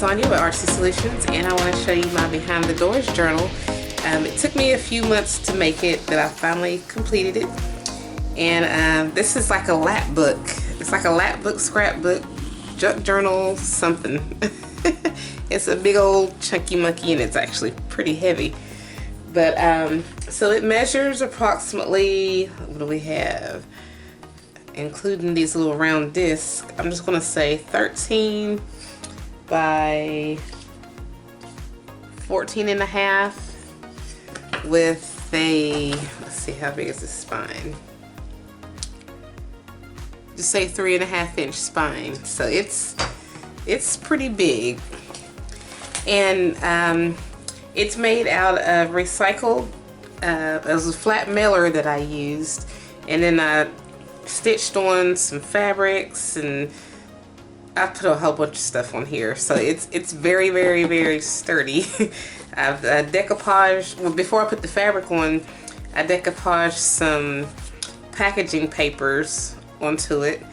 Sonia with Artsy Solutions, and I want to show you my Behind the Doors journal. It took me a few months to make it, but I finally completed it. And this is like a lapbook. It's like a lapbook, scrapbook, junk journal, something. It's a big old chunky monkey, and it's actually pretty heavy. But so it measures approximately, what do we have? Including these little round discs, I'm just going to say 13 by 14 and a half with a, let's see, how big is the spine? Just say 3.5-inch spine. So it's pretty big, and it's made out of recycled. It was a flat mailer that I used, and then I stitched on some fabrics, and I put a whole bunch of stuff on here. So it's very, very, very sturdy. I've decoupaged, well, before I put the fabric on, I decoupaged some packaging papers onto it,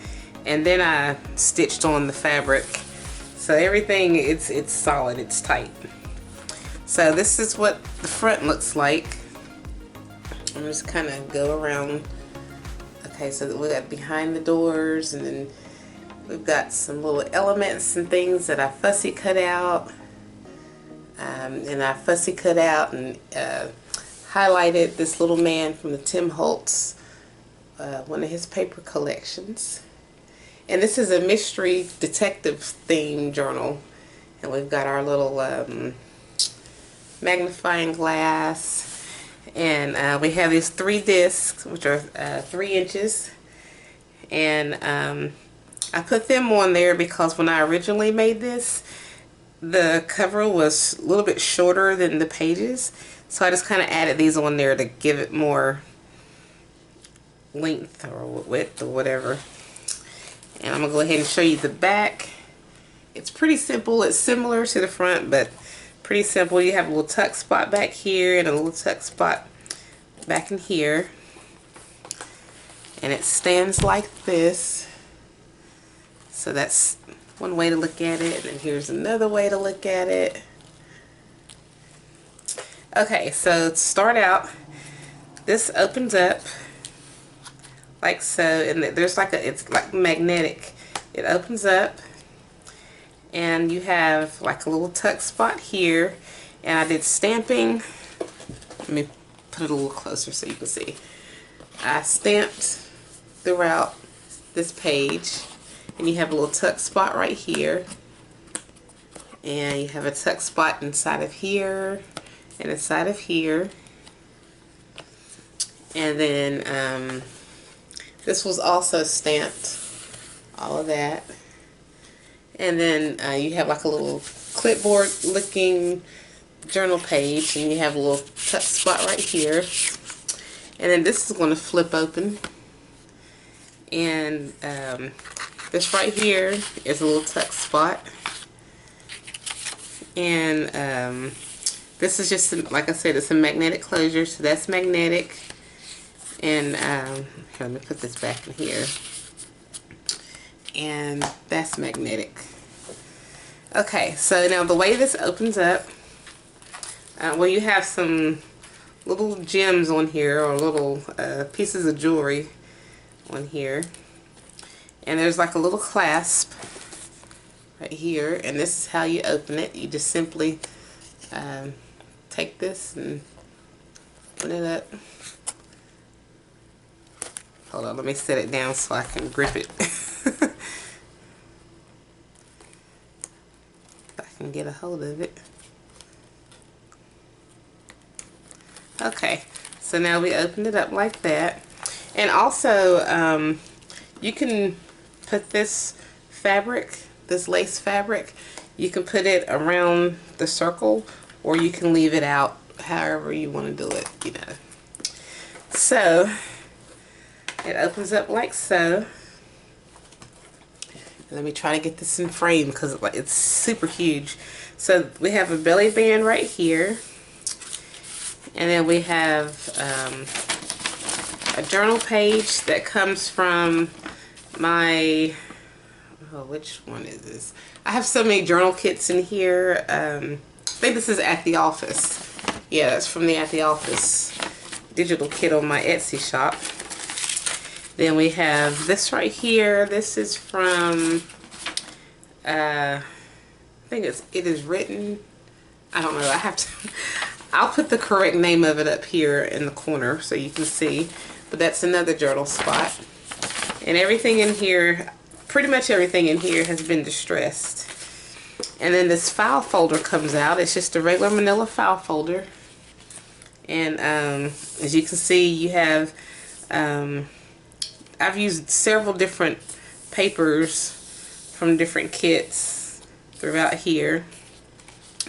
and then I stitched on the fabric. So everything, it's solid, it's tight. So this is what the front looks like. I'm just kind of go around. Okay, so we got behind the doors, and then we've got some little elements and things that I fussy cut out. And I fussy cut out and highlighted this little man from the Tim Holtz, one of his paper collections. And this is a mystery detective theme journal. And we've got our little magnifying glass. And we have these 3 discs, which are 3 inches. And I put them on there because when I originally made this, the cover was a little bit shorter than the pages. So I just kind of added these on there to give it more length or width or whatever. And I'm going to go ahead and show you the back. It's pretty simple. It's similar to the front, but pretty simple. You have a little tuck spot back here and a little tuck spot back in here, and it stands like this. So that's one way to look at it, and here's another way to look at it. Okay, so to start out, this opens up like so, and there's like it's like magnetic. It opens up, and you have like a little tuck spot here, and I did stamping. Let me put it a little closer so you can see. I stamped throughout this page, and you have a little tuck spot right here, and you have a tuck spot inside of here and inside of here, and then this was also stamped, all of that. And then you have like a little clipboard looking journal page, and you have a little tuck spot right here. And then this is going to flip open, and this right here is a little tuck spot. And this is just, like I said, it's a magnetic closure, so that's magnetic. And here, let me put this back in here. And that's magnetic. Okay, so now the way this opens up, well, you have some little gems on here, or little pieces of jewelry on here, and there's like a little clasp right here, and this is how you open it. You just simply take this and open it up. Hold on, let me set it down so I can grip it. And get a hold of it. Okay, so now we opened it up like that. And also you can put this fabric, this lace fabric, you can put it around the circle, or you can leave it out however you want to do it, you know. So it opens up like so. Let me try to get this in frame because it's super huge. So we have a belly band right here, and then we have a journal page that comes from my Oh, which one is this? I have so many journal kits in here. I think this is At the Office. Yeah, that's from the At the Office digital kit on my Etsy shop. Then we have this right here. This is from, I think It Is Written. I don't know. I have to, I'll put the correct name of it up here in the corner so you can see. But that's another journal spot. And everything in here, pretty much everything in here has been distressed. And then this file folder comes out. It's just a regular manila file folder. And as you can see, you have, I've used several different papers from different kits throughout here.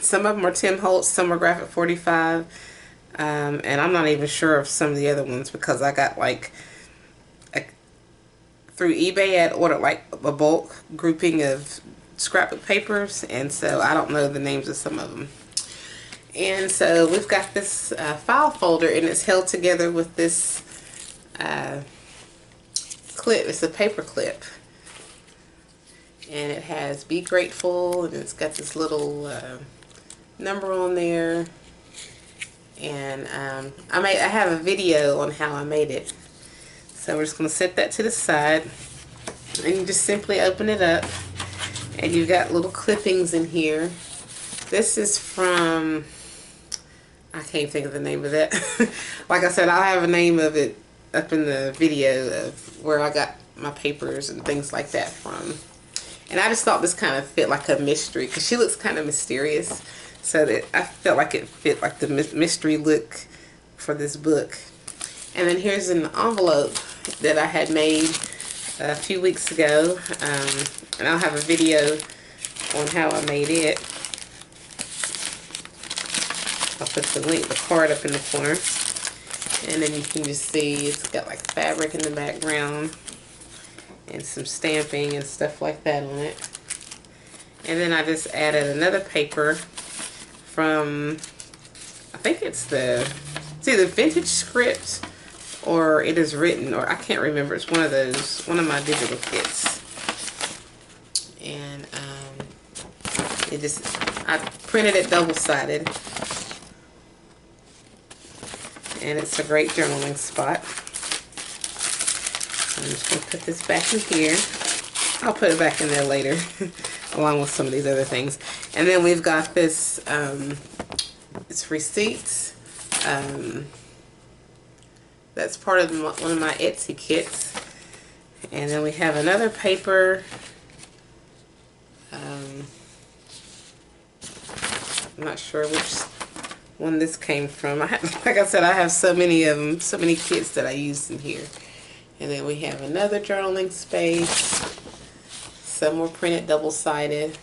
Some of them are Tim Holtz, some are Graphic 45. And I'm not even sure of some of the other ones because I got like, through eBay I'd ordered like a bulk grouping of scrapbook papers, and so I don't know the names of some of them. And so we've got this file folder, and it's held together with this clip. It's a paper clip, and it has Be Grateful, and it's got this little number on there. And I have a video on how I made it. So we're just going to set that to the side, and you just simply open it up, and you've got little clippings in here. This is from, I can't think of the name of that. Like I said, I'll have a name of it up in the video of where I got my papers and things like that from. And I just thought this kind of fit like a mystery because she looks kind of mysterious, so that I felt like it fit like the mystery look for this book. And then here's an envelope that I had made a few weeks ago, and I'll have a video on how I made it. I'll put the card up in the corner, and then you can just see it's got like fabric in the background and some stamping and stuff like that on it. And then I just added another paper from, I think it's either Vintage Script or It Is Written, or I can't remember. It's one of those, one of my digital kits. And I printed it double-sided. And it's a great journaling spot. I'm just going to put this back in here. I'll put it back in there later, along with some of these other things. And then we've got this, it's receipts. That's part of one of my Etsy kits. And then we have another paper. I'm not sure which one this came from. Like I said, I have so many of them, so many kits that I used in here. And then we have another journaling space. Some were printed double-sided.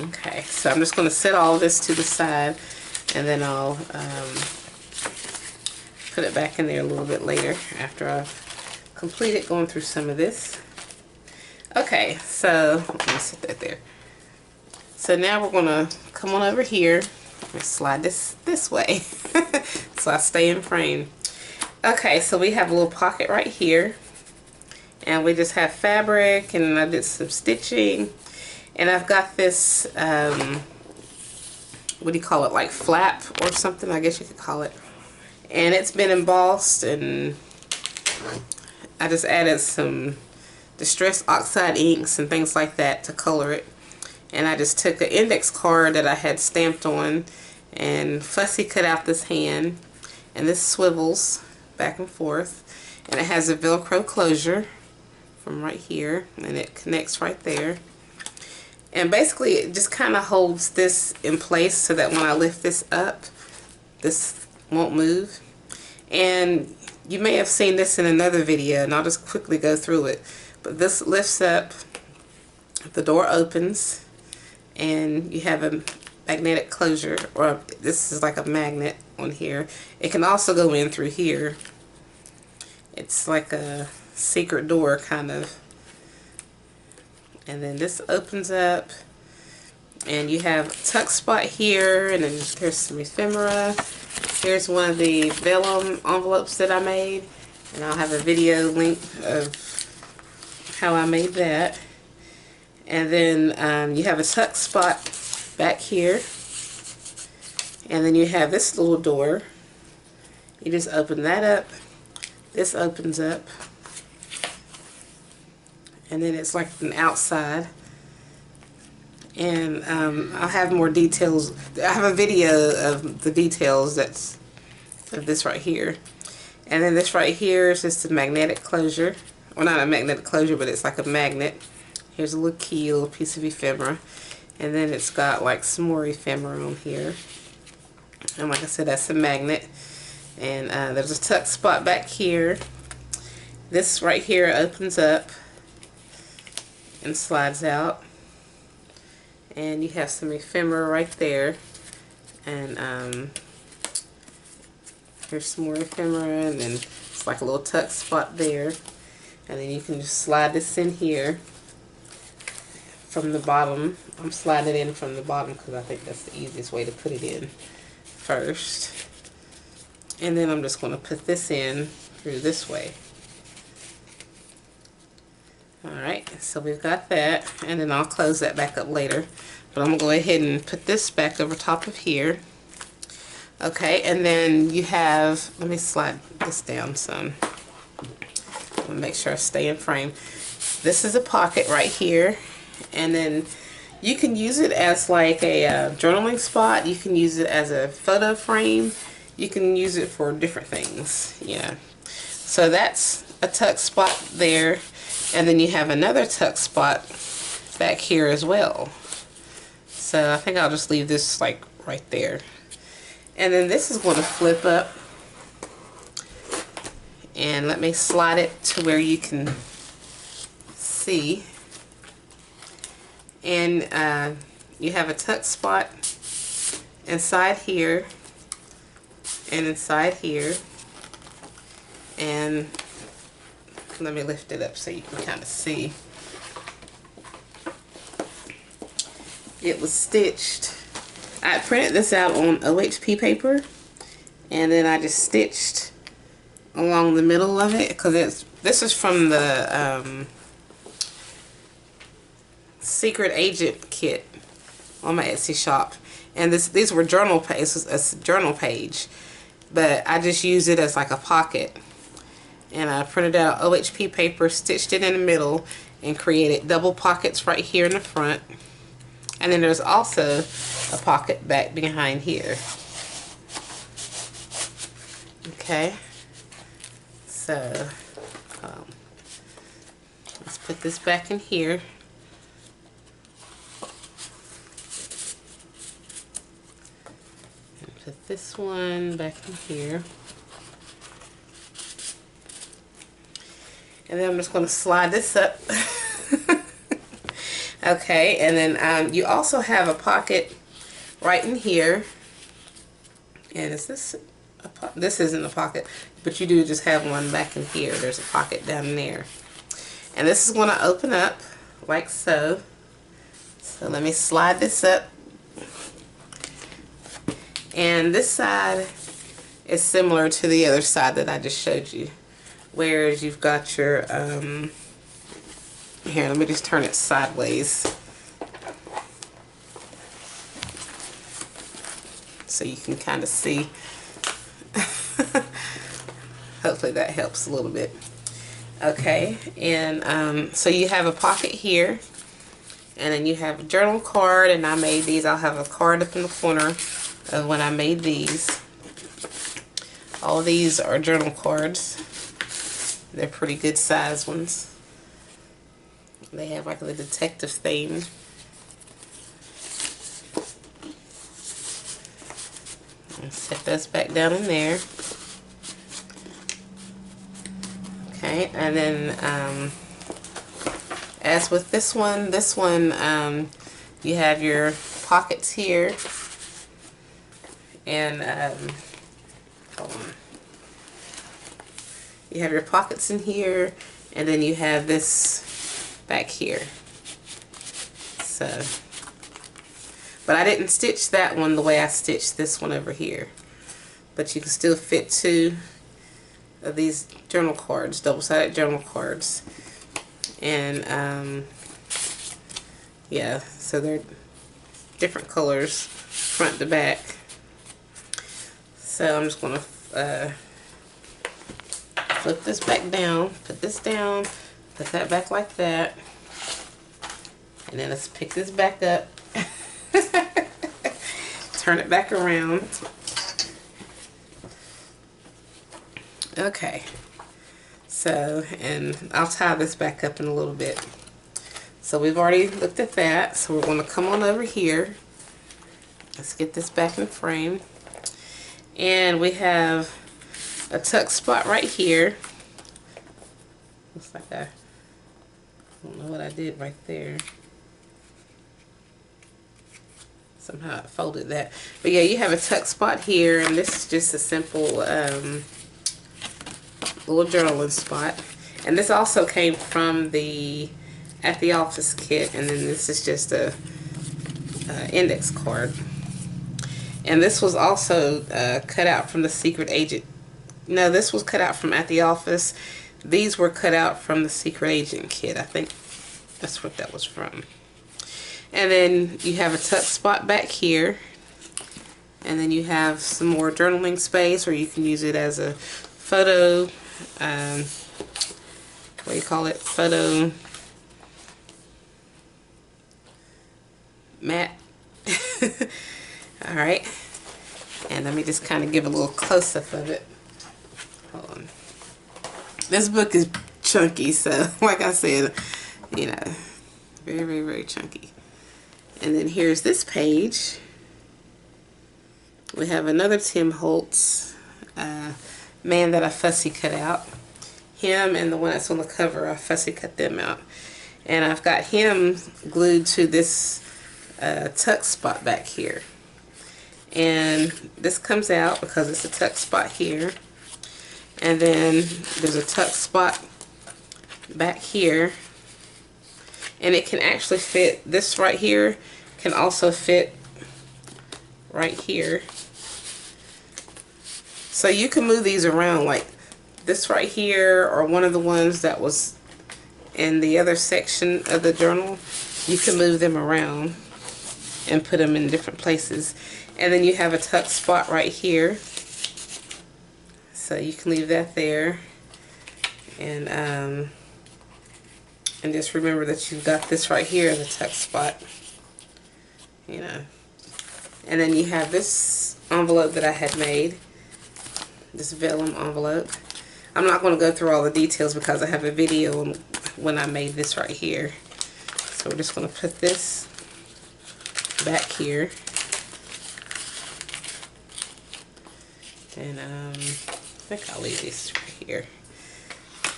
Okay, so I'm just going to set all of this to the side, and then I'll put it back in there a little bit later after I've completed going through some of this. Okay, so let me set that there. So now we're going to come on over here and slide this way so I stay in frame. Okay, so we have a little pocket right here, and we just have fabric, and I did some stitching, and I've got this what do you call it, like flap or something, I guess you could call it, and it's been embossed, and I just added some distressed oxide inks and things like that to color it. And I just took an index card that I had stamped on and fussy cut out this hand, and this swivels back and forth, and it has a Velcro closure from right here, and it connects right there. And basically it just kind of holds this in place so that when I lift this up, this won't move. And you may have seen this in another video, and I'll just quickly go through it. But this lifts up, the door opens, and you have a magnetic closure, or this is like a magnet on here. It can also go in through here. It's like a secret door kind of. And then this opens up, and you have a tuck spot here, and then there's some ephemera. Here's one of the Vellum envelopes that I made, and I'll have a video link of how I made that. And then you have a tuck spot back here. And then you have this little door. You just open that up. This opens up. And then it's like an outside. And I'll have more details. I have a video of the details of this right here. And then this right here is just a magnetic closure. Well, not a magnetic closure, but it's like a magnet. Here's a little key, a little piece of ephemera. And then it's got like some more ephemera on here. And like I said, that's a magnet. And there's a tuck spot back here. This right here opens up and slides out. And you have some ephemera right there. And here's some more ephemera, and then it's like a little tuck spot there. And then you can just slide this in here from the bottom. I'm sliding it in from the bottom because I think that's the easiest way to put it in first. And then I'm just going to put this in through this way. Alright, so we've got that, and then I'll close that back up later. But I'm going to go ahead and put this back over top of here. Okay, and then you have, let me slide this down some. I'm going to make sure I stay in frame. This is a pocket right here, and then you can use it as like a journaling spot. You can use it as a photo frame. You can use it for different things. Yeah. So that's a tuck spot there. And then you have another tuck spot back here as well. So I think I'll just leave this like right there. And then this is going to flip up. And let me slide it to where you can see. And you have a tuck spot inside here and inside here. And let me lift it up so you can kind of see. It was stitched. I printed this out on OHP paper, and then I just stitched along the middle of it because this is from the Secret Agent kit on my Etsy shop, and these were journal pages. It's a journal page, but I just used it as like a pocket. And I printed out OHP paper, stitched it in the middle, and created double pockets right here in the front. And then there's also a pocket back behind here. Okay. So, let's put this back in here. And put this one back in here. And then I'm just going to slide this up. Okay, and then you also have a pocket right in here. And is this this isn't a pocket, but you do just have one back in here. There's a pocket down there. And this is going to open up like so. So let me slide this up. And this side is similar to the other side that I just showed you. Whereas you've got your, here, let me just turn it sideways so you can kind of see. Hopefully that helps a little bit. Okay, and so you have a pocket here, and then you have a journal card, and I made these. I'll have a card up in the corner of when I made these. All these are journal cards. They're pretty good size ones. They have like the detective theme. And set those back down in there. Okay, and then as with this one you have your pockets here, and hold on. You have your pockets in here, and then you have this back here. So, but I didn't stitch that one the way I stitched this one over here. But you can still fit two of these journal cards, double-sided journal cards. And yeah, so they're different colors front to back. So I'm just going to flip this back down, put this down, put that back like that, and then let's pick this back up, turn it back around. Okay, so, and I'll tie this back up in a little bit. So we've already looked at that, so we're going to come on over here. Let's get this back in frame. And we have a tuck spot right here. Looks like I don't know what I did right there. Somehow I folded that. But yeah, you have a tuck spot here, and this is just a simple little journaling spot. And this also came from the At the Office kit, and then this is just a index card. And this was also cut out from the Secret Agent. No, this was cut out from At the Office. These were cut out from the Secret Agent kit. I think that's what that was from. And then you have a tuck spot back here. And then you have some more journaling space, or you can use it as a photo, what do you call it? Photo mat. Alright, and let me just kind of give a little close-up of it. Hold on. This book is chunky, so like I said, you know, very, very, very chunky. And then here's this page. We have another Tim Holtz, Man That I Fussy Cut Out. Him and the one that's on the cover, I fussy cut them out. And I've got him glued to this tuck spot back here. And this comes out because it's a tuck spot here. And then there's a tuck spot back here. And it can actually fit, this right here can also fit right here. So you can move these around, like this right here, or one of the ones that was in the other section of the journal. You can move them around and put them in different places. And then you have a tuck spot right here, so you can leave that there. And just remember that you've got this right here as a tuck spot, you know. And then you have this envelope that I had made, this vellum envelope. I'm not going to go through all the details because I have a video on when I made this right here. So we're just going to put this back here. And I think I'll leave this right here.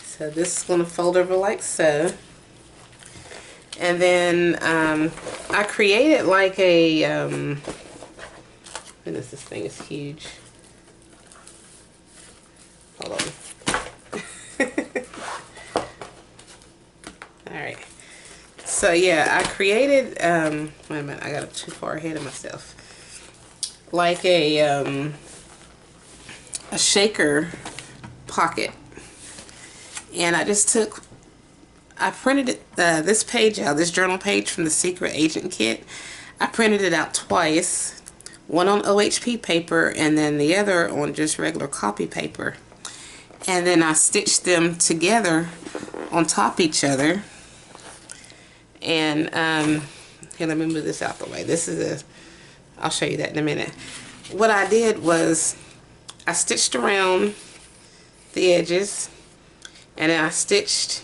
So this is going to fold over like so. And then I created like a, goodness, this thing is huge. Hold on. Alright. So yeah, I created, wait a minute, I got too far ahead of myself. Like a shaker pocket. And I just took, I printed it, this page out, this journal page from the Secret Agent kit. I printed it out twice. One on OHP paper and then the other on just regular copy paper. And then I stitched them together on top each other. And here, let me move this out the way. This is I'll show you that in a minute. What I did was I stitched around the edges, and then I stitched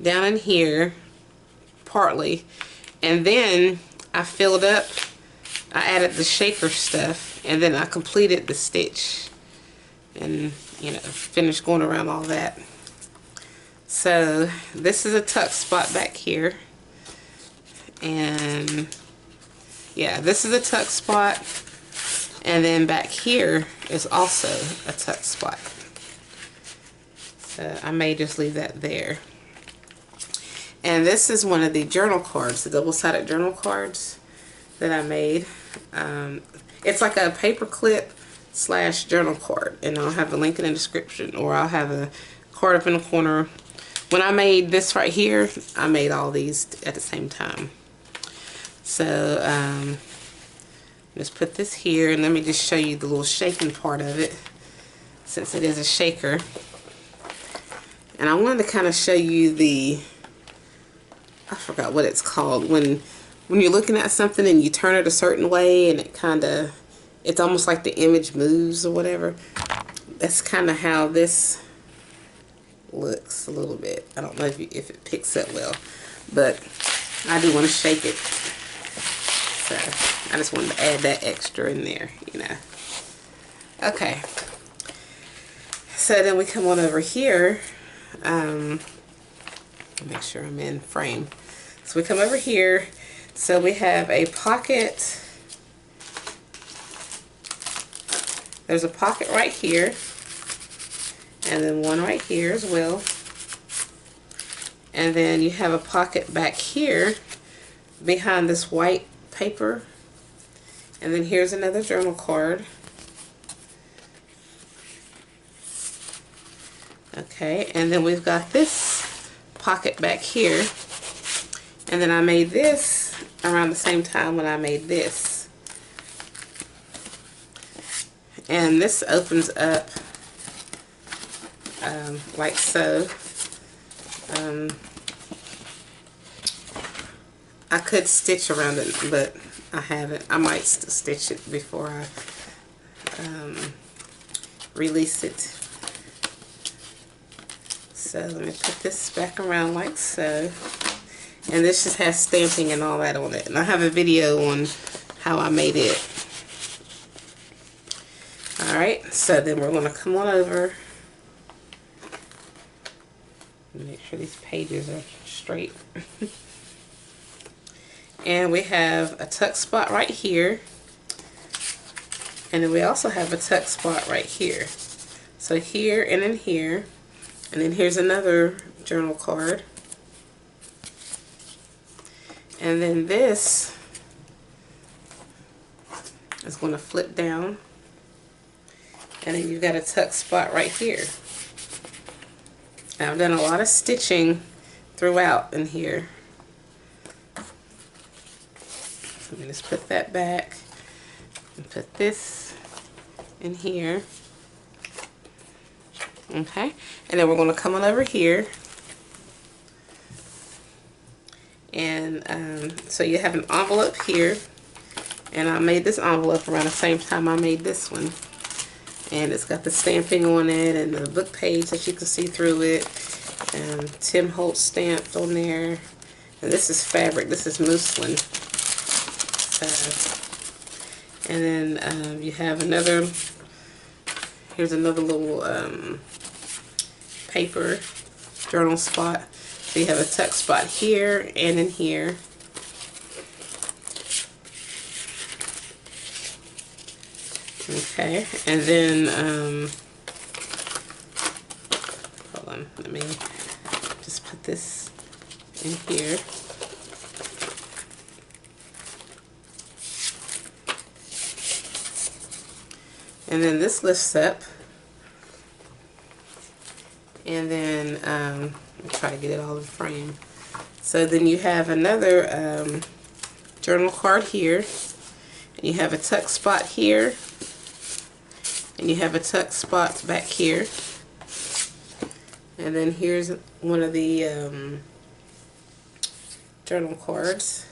down in here partly, and then I filled up, I added the shaker stuff, and then I completed the stitch and, you know, finished going around all that. So this is a tuck spot back here, and yeah, this is a tuck spot, and then back here is also a tuck spot. So I may just leave that there. And this is one of the journal cards, the double-sided journal cards that I made. It's like a paper clip / journal card, and I'll have a link in the description, or I'll have a card up in the corner when I made this right here, I made all these at the same time. So just put this here, and let me just show you the little shaking part of it, since it is a shaker. And I wanted to kind of show you the, I forgot what it's called, when you're looking at something and you turn it a certain way and it kind of, it's almost like the image moves or whatever. That's kind of how this looks a little bit. I don't know if it picks up well, but I do want to shake it. So I just wanted to add that extra in there, you know. Okay. So then we come on over here. Make sure I'm in frame. So we come over here. So we have a pocket. There's a pocket right here. And then one right here as well. And then you have a pocket back here behind this white paper. And then here's another journal card. Okay, and then we've got this pocket back here. And then I made this around the same time when I made this. And this opens up like so. I could stitch around it, but I haven't. I might stitch it before I release it. So let me put this back around like so. And this just has stamping and all that on it. And I have a video on how I made it. Alright, so then we're going to come on over. Make sure these pages are straight. And we have a tuck spot right here. And then we also have a tuck spot right here. So here and in here. And then here's another journal card. And then this is going to flip down. And then you've got a tuck spot right here. Now, I've done a lot of stitching throughout in here. So let me just put that back and put this in here. Okay, and then we're going to come on over here. And so you have an envelope here. And I made this envelope around the same time I made this one. And it's got the stamping on it and the book page that you can see through it. And Tim Holtz stamped on there. And this is fabric. This is muslin. So, and then you have another, here's another little paper journal spot. So you have a tuck spot here and in here. Okay, and then, hold on, let me just put this in here. And then this lifts up. And then, I'll try to get it all in frame. So then you have another journal card here. And you have a tuck spot here. And you have a tuck spot back here. And then here's one of the journal cards.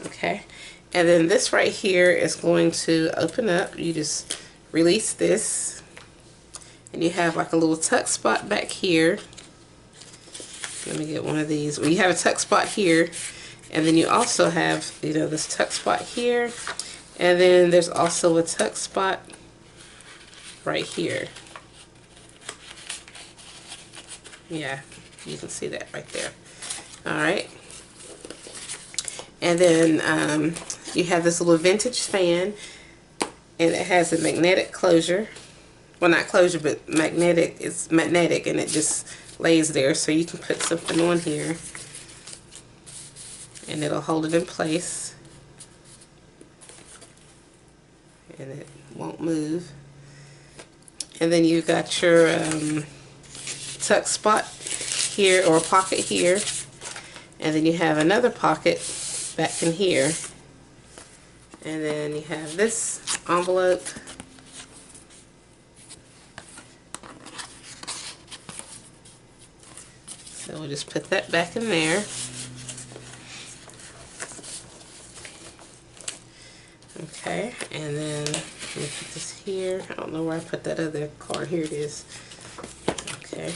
Okay. And then this right here is going to open up. You just release this. And you have like a little tuck spot back here. Let me get one of these. Well, you have a tuck spot here. And then you also have, you know, this tuck spot here. And then there's also a tuck spot right here. Yeah, you can see that right there. Alright. And then you have this little vintage fan. And it has a magnetic closure. Well, not closure, but magnetic. It's magnetic and it just lays there. So you can put something on here. And it'll hold it in place. And it won't move. And then you've got your tuck spot here, or pocket here. And then you have another pocket back in here. And then you have this envelope. So we'll just put that back in there. Okay, and then let me put this here. I don't know where I put that other card. Here it is. Okay.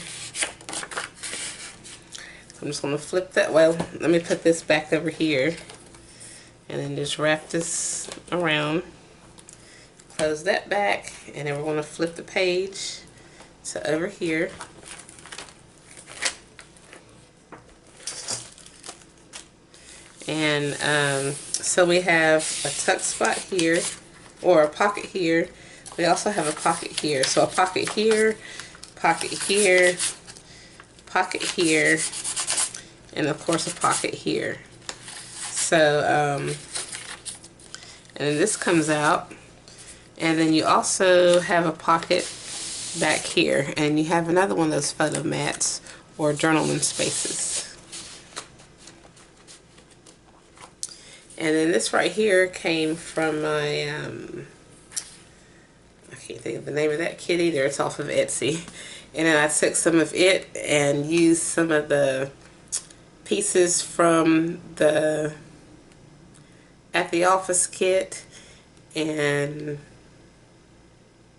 I'm just going to flip that. Well, let me put this back over here. And then just wrap this around. Close that back. And then we're going to flip the page to over here. And so we have a tuck spot here, or a pocket here. We also have a pocket here. So a pocket here, pocket here, pocket here, and of course a pocket here. So, and then this comes out. And then you also have a pocket back here. And you have another one of those photo mats or journaling spaces. And then this right here came from my, I can't think of the name of that kit either. It's off of Etsy. And then I took some of it and used some of the pieces from the At the Office kit. And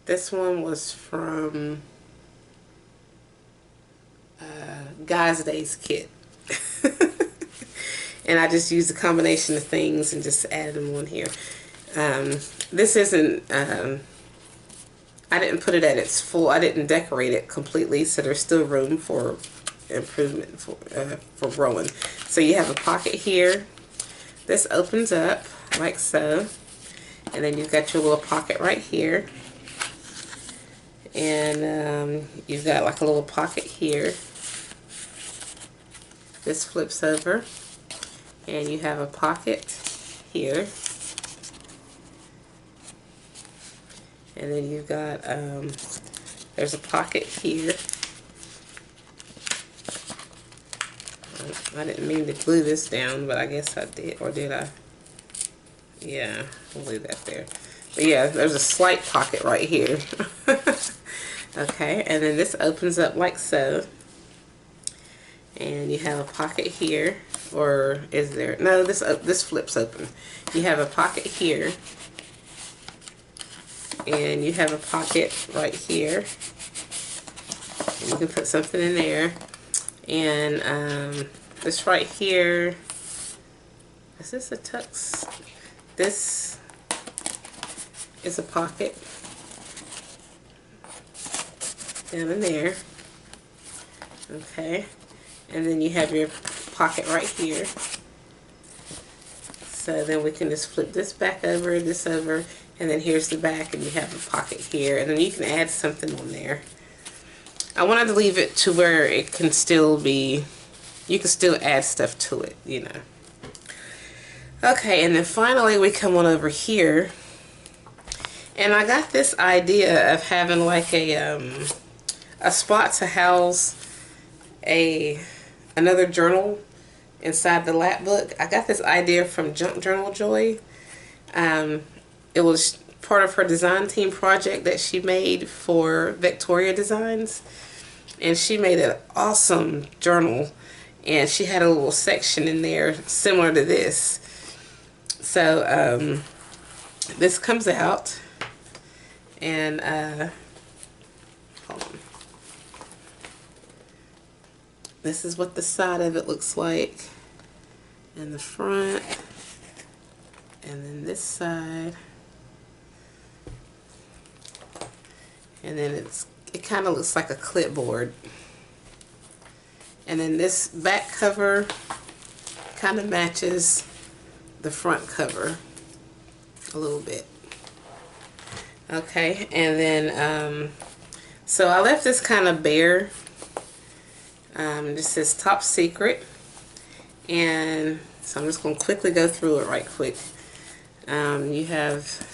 this one was from Guys Days kit. And I just used a combination of things and just added them on here. This isn't, I didn't put it at its full, I didn't decorate it completely, so there's still room for improvement, for growing. So you have a pocket here. This opens up like so. And then you've got your little pocket right here. And you've got like a little pocket here. This flips over. And you have a pocket here. And then you've got, there's a pocket here. I didn't mean to glue this down, but I guess I did, or did I? Yeah, I'll leave that there. But yeah, there's a slight pocket right here. Okay, and then this opens up like so. And you have a pocket here. Or is there? No, this flips open. You have a pocket here. And you have a pocket right here. And you can put something in there. And this right here, is this a tux? This is a pocket down in there. Okay. And then you have your pocket right here. So then we can just flip this back over, this over, and then here's the back, and you have a pocket here. And then you can add something on there. I wanted to leave it to where it can still be, you can still add stuff to it, you know. Okay, and then finally we come on over here. And I got this idea of having like a spot to house another journal inside the Lapbook. I got this idea from Junk Journal Joy. It was part of her design team project that she made for Victoria Designs. And she made an awesome journal. And she had a little section in there similar to this. So this comes out. And hold on. This is what the side of it looks like, and the front, and then this side, and then it kind of looks like a clipboard. And then this back cover kind of matches the front cover a little bit. Okay, and then so I left this kind of bare. This says top secret, and so I'm just going to quickly go through it right quick. You have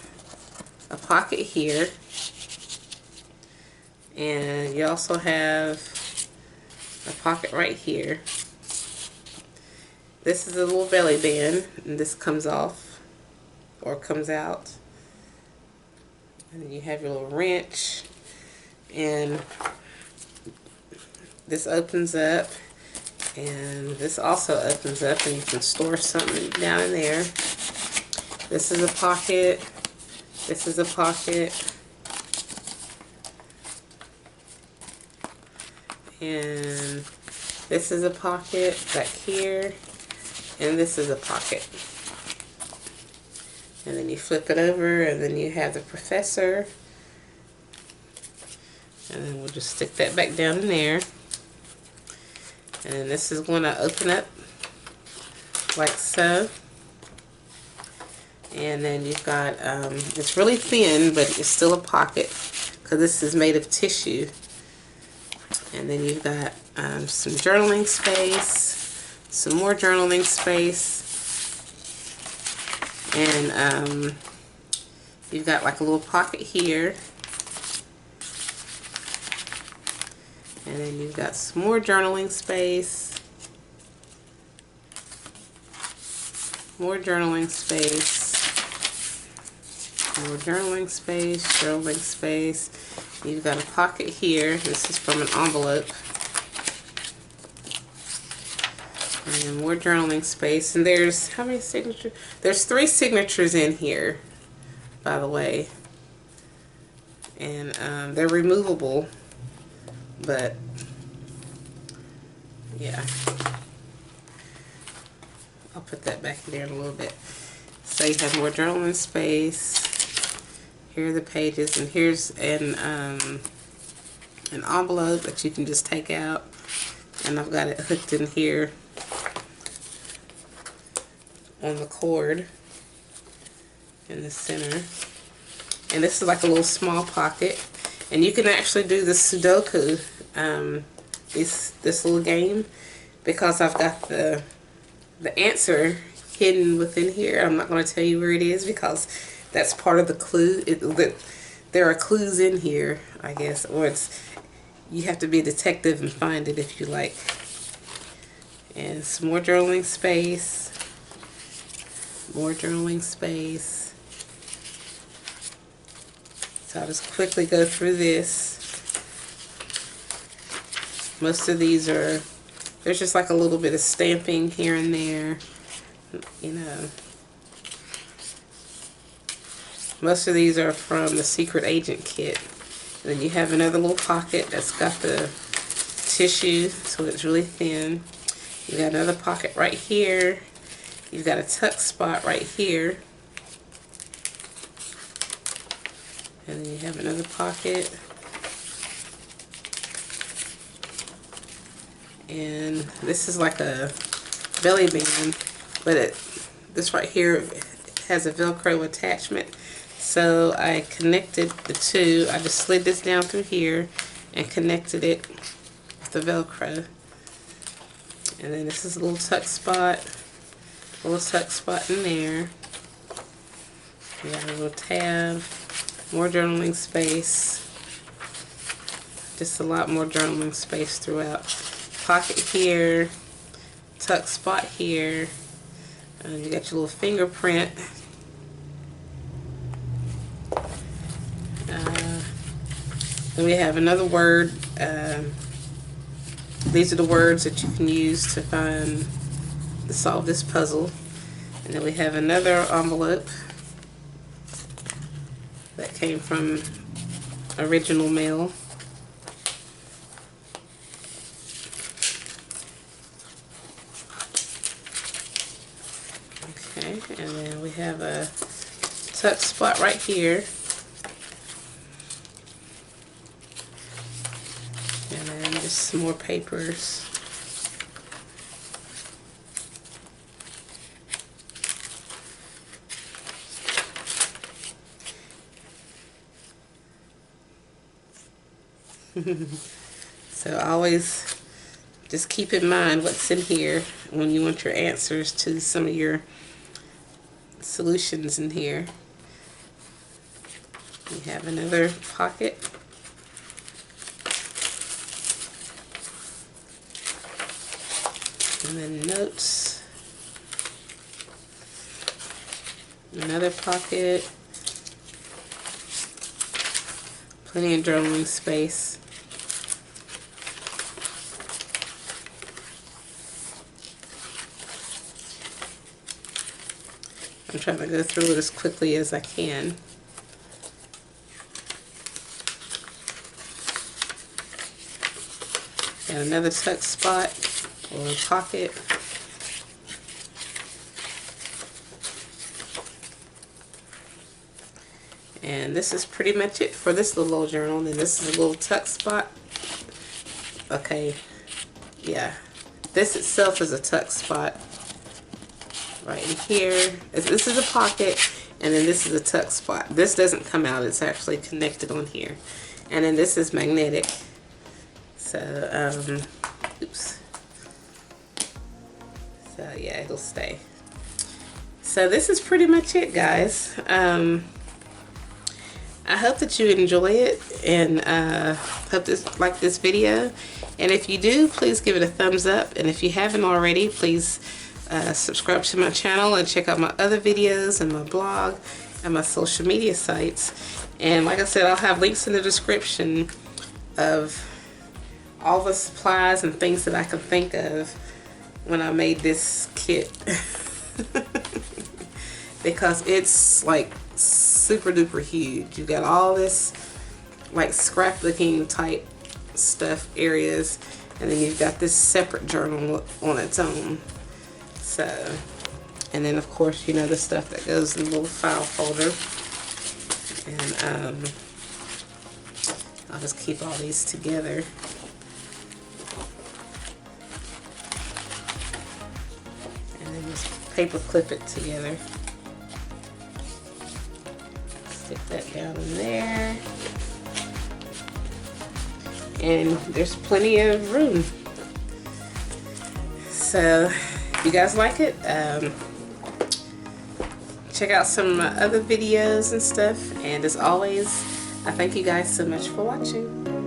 a pocket here, And you also have a pocket right here. This is a little belly band, and this comes off or comes out. And then you have your little wrench, and this opens up, and this also opens up, and you can store something down in there. This is a pocket. This is a pocket. And this is a pocket back here. And this is a pocket. And then you flip it over, and then you have the professor. And then we'll just stick that back down in there. And then this is going to open up like so. And then you've got, it's really thin, but it's still a pocket because this is made of tissue. And then you've got some journaling space. Some more journaling space, and you've got like a little pocket here, and then you've got some more journaling space, more journaling space, more journaling space, journaling space. You've got a pocket here. This is from an envelope. And more journaling space. And there's, how many signatures? There's 3 signatures in here, by the way. And they're removable. But, yeah. I'll put that back in there in a little bit. So you have more journaling space. Here are the pages. And here's an envelope that you can just take out. And I've got it hooked in here on the cord in the center. And this is like a little small pocket, and you can actually do the Sudoku, this little game, because I've got the answer hidden within here. I'm not going to tell you where it is because that's part of the clue. There are clues in here, I guess, or you have to be a detective and find it if you like. And some more journaling space. More journaling space. So I'll just quickly go through this. Most of these are, there's just like a little bit of stamping here and there, you know. Most of these are from the Secret Agent kit. And then you have another little pocket that's got the tissue, so it's really thin. You got another pocket right here. You've got a tuck spot right here. And then you have another pocket. And this is like a belly band, but this right here has a Velcro attachment. So I connected the two. I just slid this down through here and connected it with the Velcro. And then this is a little tuck spot. A little tuck spot in there. You got a little tab. More journaling space. Just a lot more journaling space throughout. Pocket here. Tuck spot here. And you got your little fingerprint. Then we have another word. These are the words that you can use to solve this puzzle. And then we have another envelope that came from original mail. Okay, and then we have a tuck spot right here. And then just some more papers. So always just keep in mind what's in here when you want your answers to some of your solutions in here. You have another pocket. And then notes. Another pocket. Plenty of journaling space. I'm trying to go through it as quickly as I can. And another tuck spot or pocket. And this is pretty much it for this little old journal. And this is a little tuck spot. Okay, yeah. This itself is a tuck spot. Right in here. This is a pocket, and then this is a tuck spot. This doesn't come out. It's actually connected on here. And then this is magnetic. So, oops. So, yeah, it'll stay. So, this is pretty much it, guys. I hope that you enjoy it, and hope this like this video. And if you do, please give it a thumbs up. And if you haven't already, please subscribe to my channel and check out my other videos and my blog and my social media sites. And like I said, I'll have links in the description of all the supplies and things that I can think of when I made this kit. Because it's like super duper huge. You got all this like scrapbooking type stuff areas, and then you've got this separate journal on its own. So, and then of course, you know, the stuff that goes in the little file folder. And I'll just keep all these together. And then just paper clip it together. Stick that down in there. And there's plenty of room. So, if you guys like it, check out some of my other videos and stuff. And as always, I thank you guys so much for watching.